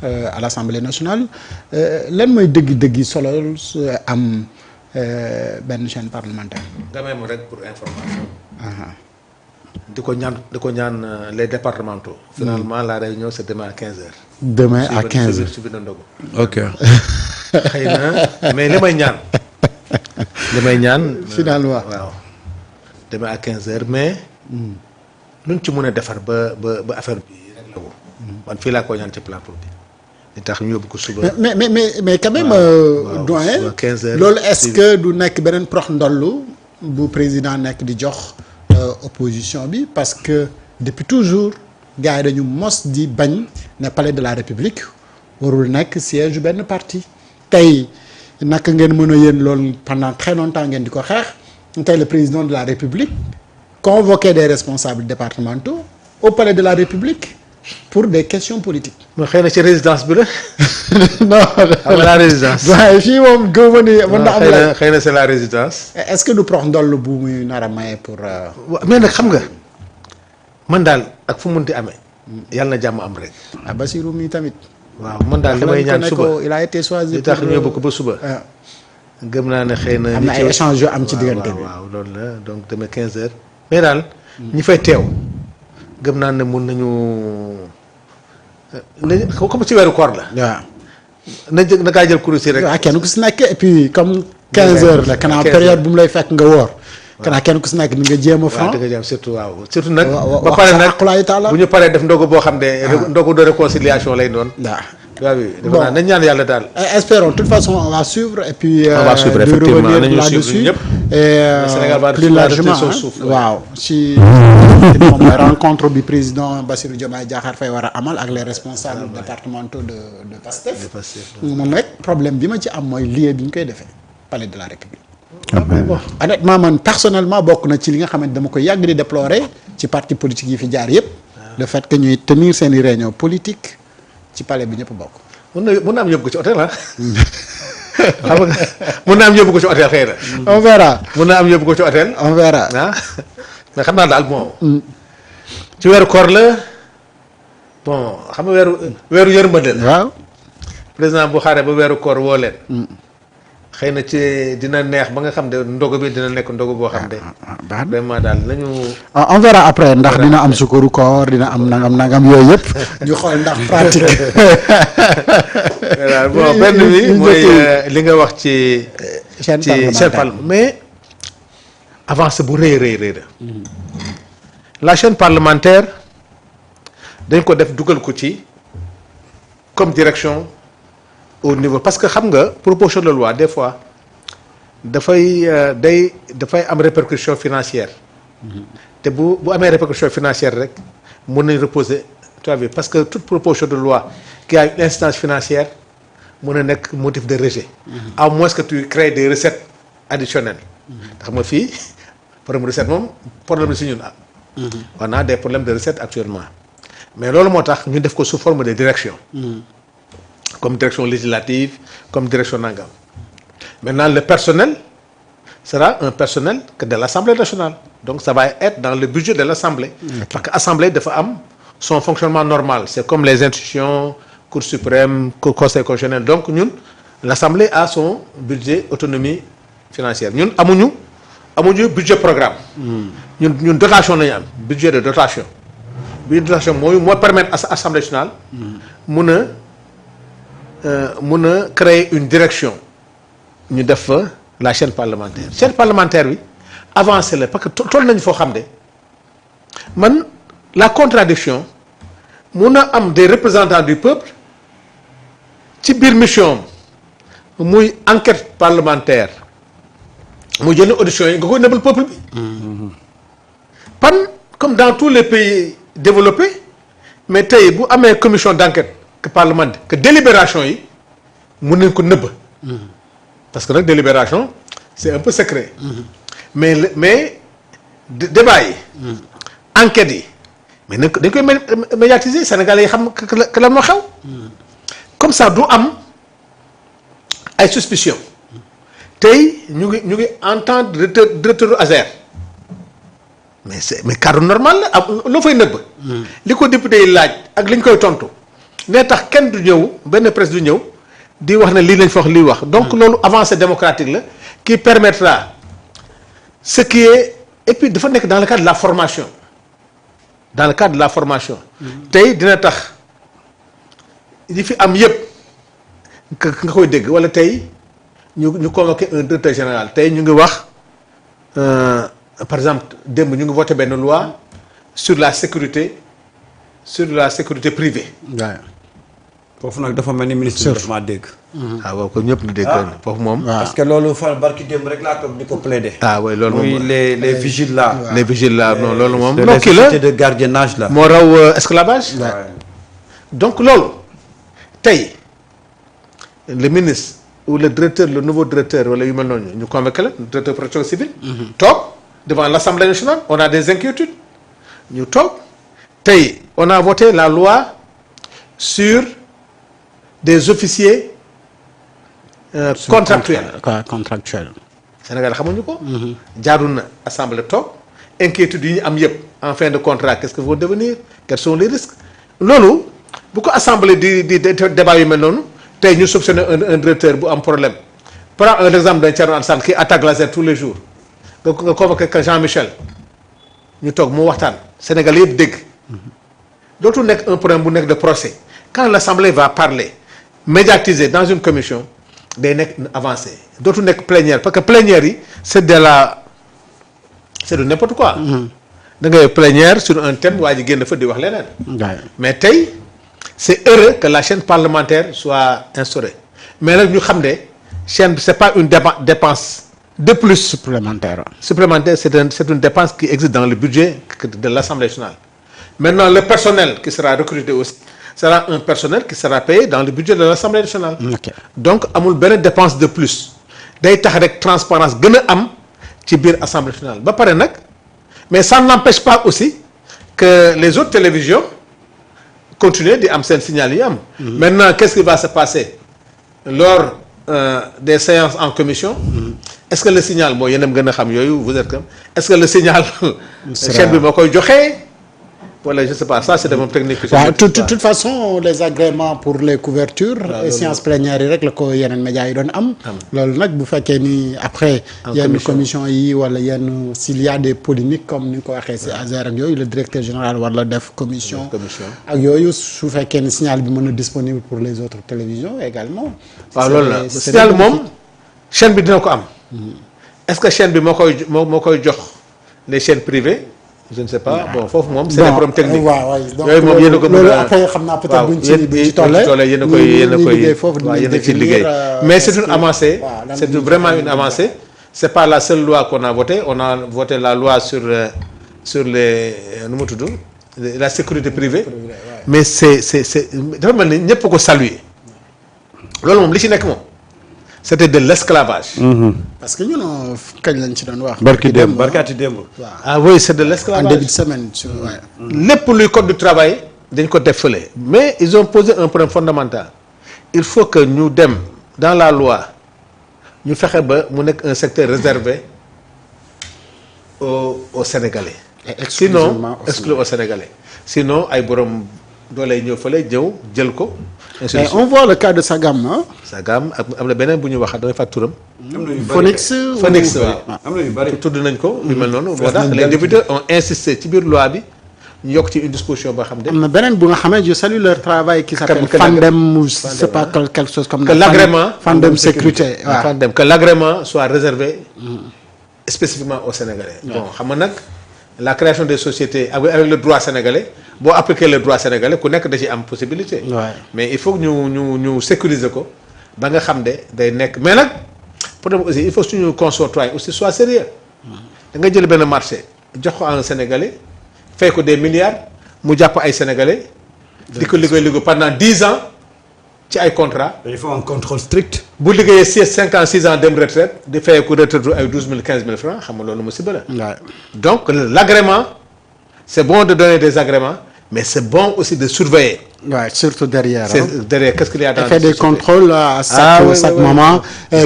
à l'Assemblée nationale lan mooy dëgg-dëgg solo am benn chaîne parlementaire. nga may ma rek pour information. di ko ñaan les départementaux. finalement la réunion c'est demain à 15h. demain à 15h subi na ndogu. ok. xëy na mais li may ñaan. finalement waaw demain à 15h mais. luñ ci mën a defar ba affaire bi rek la woo. man fii laa ko ñaan ci plateau bi. li tax ñu yóbbu ko suba. mais quand même. doyen 15h loolu est-ce que du nekk beneen prox ndollu bu président nekk di jox opposition bi parce que depuis toujours gars yi dañu mos di bañ ne palais de la république warul nekk siège benn parti tey naka ngeen mën a yéen loolu pendant très longtemps ngeen di ko xeex tey le président de la république convoqué des responsables départementaux au palais de la république pour des questions politiques. non xëy na ci résidence bi la. non am la résidence. waaye fii moom gëw ma ni mën na am xëy na c'est la résidence. est-ce que du prox ndoll bu muy nar a maye pour. mais nag xam nga man daal ak fu mu munti amee. yàlla na jàmm am rek. Bassirou mi tamit. waaw man daal li may ñaan suba il a été choisi li tax ñu yóbbu ko ba suba. gëm naa ne xëy na. am na ay échanges yu am ci diggante bi waaw loolu la donc demain 15h. mais daal ñi fay teew. gëm naa ne mun nañu comme ci weeru koor la. waaw. na kaa jël kuréel si rek. waaw kenn ku si nekk et puis comme 15h la kanaa période bu mu lay fekk nga woor. kanaa kenn ku si nekk ni nga jéem a fan. waaw dëgg surtout waaw surtout nag. ba pare nag bu ñu paree def ndogu boo xam ne. ndogu de réconciliation lay doon. waaw bon nañ ñaan yàlla daal. espérons de toute façon on va suivre et puis. on va suivre effectivement nañu là-dessus ñëpp. et Sénégal va plus largement waaw si moom mooy rencontre bi président Bassirou Diomaye Diakhar Faye war a amal ak les responsables départementaux de Pastef. moom rek problème bi ma ci am mooy lieu bi ñu koy defee palais de la République. bon honnêtement man personnellement bokk na ci li nga xamante dama ko yàgg di déplorer ci parti politique yi fi jaar yëpp. le fait que ñuy tenir seeni réunion politique ci palais bi ñëpp bokk. mun na am yóbbu ko ci hôtel ah. xam nga mun naa am yóbbu ko ci hôtel xëy na. on verra. mun naa am yóbbu ko ci hôtel. on verra ah mais xam naa daal bon. ci weeru koor la bon xam nga weeru yërmande la. waaw. président bu xaaree ba weeru koor woo leen. xëy na ci dina neex ba nga xam ne ndogu bi dina nekk ndogu boo xam ne. vraiment daal nañu. on verra après ndax dina am sukkaru koor dina am nangam yooyu yëpp ñu xool ndax pratique. bon benn bi mooy li nga wax ci. chaîne parlementaire mais avancé bu rëy la. la chaîne parlementaire dañ ko def dugal ko ci comme direction. au niveau parce que xam nga proposition de loi des fois dafay am répercussion financière. te bu amee répercussion financière rek mën nañ reposer tu as vu parce que toute proposition de loi qui a une incidence financière mën na nekk motif de rejet. à moins que tu crées des recettes additionnelles. xam nga fii problème recette moom problème la si ñun on a des problèmes de recettes actuellement mais loolu moo tax ñu def ko sous forme de direction. comme direction législative comme direction nangam maintenant le personnel sera un personnel que de l'Assemblée nationale donc ça va être dans le budget de l'Assemblée. Parce que Assemblée dafa am son fonctionnement normal c'est comme les institutions Cour suprême Conseil constitutionnel donc ñun l'Assemblée a son budget autonomie financière ñun amuñu budget programme. ñun dotation lañu am budget de dotation. budget de dotation moo permettre Assemblée nationale. mun a créer une direction ñu def fa la chaîne parlementaire bi avancé la parce que toll nañu foo xam ne man la contradiction mun a am des représentants du peuple ci biir mission muy enquête parlementaire muy jël audition yi nga koy nëbbal peuple bi pan comme dans tous les pays développés mais tey bu amee commission d'enquête que parlement que délibération yi mun nañ ko nëbb parce que nag délibération c'est un peu secret mais débat yi enquêtes yi mais dañ koy médiatiser Sénégalais yi xam que la moo xew comme ça du am ay suspicion tey ñu ngi entendre directeur ASER mais cadre normal la loo fay nëbb li ko député yi laaj ak li ñu koy tontu nee tax kenn du ñëw benn presse du ñëw di wax ne lii lañ fa wax lii wax donc loolu avancée démocratique la qui permettra ce qui est et puis dafa nekk dans le cadre de la formation dans le cadre de la formation tey dina tax li fi am yëpp nga koy dégg wala tey ñu convoqué un directeur général tey ñu ngi wax par exemple démb ñu ngi voté benn loi sur la sécurité privée. waaw foofu nag dafa mel ni ministre bi dafa maa dégg. waaw ko ñëpp ñu dégg. foofu moom. parce que loolu fa barki démb rek laa toog di ko plaider. oui loolu moom muy les vigiles là. les vigiles là non loolu moom. les sociétés de gardiennage là. moo raw esclavage. donc loolu tey le ministre ou le directeur le nouveau directeur wala yu mel noonu ñu convoqué la directeur protection civile. toog devant l'Assemblée nationale on a des inquiétudes ñu toog tey on a voté la loi sur des officiers contractuels. Sénégal xamuñu ko. jaarul na assemblée toog inquiétudes yi ñu am yëpp en fin de contrat qu'est-ce que vont devenir quels sont les risques loolu bu ko assemblée di débat yu mel noonu tey ñu soupçonné un directeur bu am problème prends un exemple d'un Thierno Alassane qui attaque Laser tous les jours nga convoqué que Jean-Michel ñu toog mu waxtaan Sénégal yëpp dégg dootul nekk un problème bu nekk de procès quand l'assemblée va parler médiatiser dans une commission day nekk avancé dootul nekk plénière parce que plénière yi c'est de n'importe quoi. da ngay plénière sur un thème waa ji génn fa di wax leneen. mais tey c'est heureux que la chaîne parlementaire soit instaurée mais nag ñu xam ne chaîne c'est pas une dépense de plus supplémentaire c'est une dépense qui existe dans le budget de l'Assemblée nationale. Maintenant le personnel qui sera recruté aussi sera un personnel qui sera payé dans le budget de l'Assemblée nationale. Donc amul benn dépense de plus day tax rek transparence gën a am ci biir Assemblée nationale ba pare nag mais ça n'empêche pas aussi que les autres télévisions continuent di am seen signal yi am. Maintenant qu'est-ce qui va se passer lors des séances en commission. Est-ce que le signal mooy yéen a gën a xam yooyu vous êtes comme est-ce que le signal. chaîne bi moo koy joxe. Voilà, je sais pas, ça c'est des mots techniques. De toute façon les agréments pour les couvertures. séances plénières yi rek la ko yeneen médias yi doon am. loolu nag bu fekkee ni après. yenn commission yi wala yenn s'il y a des polémiques comme ni nga ko waxee si ASER ak yooyu le directeur général war la def commission. ak yooyu su fekkee ni signal bi mën na disponible pour les autres télévisions également. waaw loolu la signal moom chaîne bi dina ko am. est-ce que chaîne bi moo koy jox les chaînes privées. Je ne sais pas bon foofu moom c'est des problèmes techniques. yooyu moom yéen a ko loolu après xam naa peut-être buñ ci tollee yéen a koy liggéey mais c'est une avancée c'est vraiment une avancée c'est pas la seule loi qu'on a votée on a voté la loi sur les nu mu tudd la sécurité privée mais c'est dafa mel ni ñëpp ko saluer loolu moom li ci nekk moom c'était de l'esclavage. parce que ñun kañ lañ ci doon wax. barkaati démb. ah oui c'est de l'esclavage en début de semaine. lépp luy code du travail dañ ko def fële mais ils ont posé un problème fondamental il faut que ñu dem dans la loi ñu fexe ba mu nekk un secteur réservé aux Sénégalais. sinon exclu aux Sénégalais sinon ay borom dooley ñëw fële ñëw jël ko. et on voit le cas de Sagam ah. Sagam am na beneen bu ñuy wax damay fàttali turam. Phoenix am na yu bari tudd nañ ko. yu mel noonu moo tax les députés ont insisté ci biir loi bi ñu yokk ci une disposition boo xam ne. am na beneen bu nga xamee je salue leur travail qui s'appelle Fandem ou c'est pas quelque chose comme. que l'agrément Fandem sécurité waaw Fandem que l'agrément soit réservé spécifiquement aux Sénégalais. bon xam nga nag la création des sociétés avec le droit sénégalais boo appliquer le droit sénégalais ku nekk da ci am possibilité. mais il faut que ñu sécuriser ko ba nga xam ne day nekk mais nag problème aussi il faut suñu consortois aussi soit sérieux da nga jël benn marché jox ko à un Sénégalais fay ko des milliards mu jàpp ay Sénégalais di ko liggéey pendant 10 ans ci ay contrat il faut un contrôle strict. bu liggéeyee 5 ans 6 ans dem retraite di fay ko retraite ay 12 000 15 000 francs xam nga loolu musiba la. donc l'agrément c'est bon de donner des agréments mais c'est bon aussi de surveiller. surtout derrière. Derrière qu'est-ce qu'il y a dans fait des contrôles à chaque moment.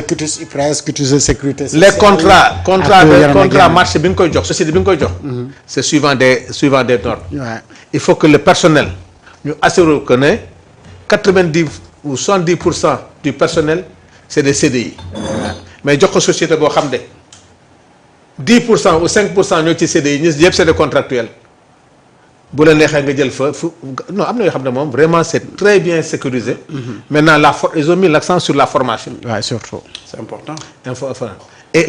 cutis IPRES cutis sécurité sociale. les contrats marché bi nga koy jox société bi nga koy jox. c'est suivant des normes. il faut que le personnel ñu assurer que ne 90 ou 70% du personnel c'est des CDI. mais jox ko société boo xam ne 10% ou 5% ñoo ci CDI ñi yëpp c'est des contractuels bu la neexee nga jël fa non am na yoo xam ne moom vraiment c'est très bien sécurisé. Maintenant ils ont mis l'accent sur la formation. waaw surtout. c'est important.